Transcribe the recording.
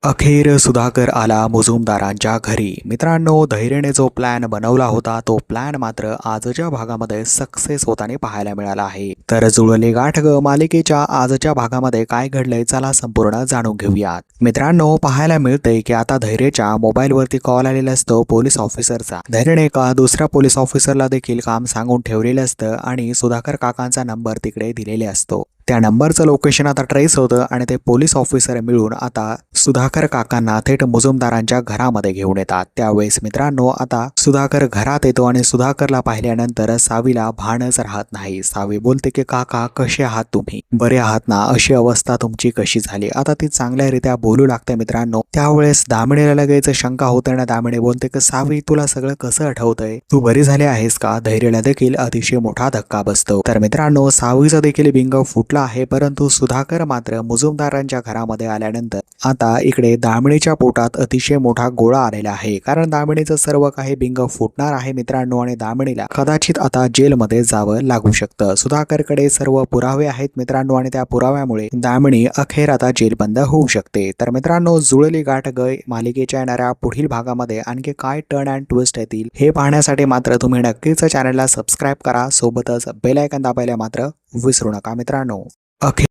अखेर सुधाकर आला मुजुमदारांच्या घरी। मित्रांनो, धैर्याने जो प्लॅन बनवला होता तो प्लॅन मात्र आजच्या भागामध्ये सक्सेस होताना पाहायला मिळाला आहे। तर जुळले गाठ ग मालिकेच्या आजच्या भागामध्ये काय घडलंय चला संपूर्ण जाणून घेऊयात। मित्रांनो, पाहायला मिळतंय की आता धैर्याच्या मोबाईलवरती कॉल आलेला असतो पोलीस ऑफिसरचा। धैर्याने एका दुसऱ्या पोलीस ऑफिसरला देखील काम सांगून ठेवलेलं असतं आणि सुधाकर काकांचा नंबर तिकडे दिलेले असतो। त्या नंबरचं लोकेशन आता ट्रेस होतं आणि ते पोलीस ऑफिसर मिळून आता सुधाकर काकांना थेट मुजुमदारांच्या घरामध्ये घेऊन येतात। त्यावेळेस मित्रांनो, आता सुधाकर घरात येतो आणि सुधाकरला पाहिल्यानंतर सावीला भानच राहत नाही। सावी बोलते की काका कसे आहात तुम्ही, बरे आहात ना, अशी अवस्था तुमची कशी झाली। आता ती चांगल्यारीत्या बोलू लागते मित्रांनो। त्यावेळेस दामिनीला लगेच शंका होते आणि दामिनी बोलते की सावी तुला सगळं कसं आठवतंय, तू बरी झाली आहेस का। धैर्याला देखील अतिशय मोठा धक्का बसतो। तर मित्रांनो, सावीचा देखील बिंग फुटला आहे, परंतु सुधाकर मात्र मुजुमदारांच्या घरामध्ये आल्यानंतर आता इकडे दामिनीच्या पोटात अतिशय मोठा गोळा आलेला आहे, कारण दामिनीचं सर्व काही बिंग फुटणार आहे मित्रांनो आणि दामिनीला कदाचित आता जेलमध्ये जावं लागू शकतं। सुधाकरकडे सर्व पुरावे आहेत मित्रांनो आणि त्या पुराव्यामुळे दामिनी अखेर आता जेलबंद होऊ शकते। तर मित्रांनो, जुळली गाठ ग मालिकेच्या येणाऱ्या पुढील भागामध्ये आणखी काय टर्न अँड ट्विस्ट येतील हे पाहण्यासाठी मात्र तुम्ही नक्कीच चॅनलला सबस्क्राईब करा, सोबतच बेल आयकॉन दाबायला मात्र विसरू नका मित्रांनो। अखेर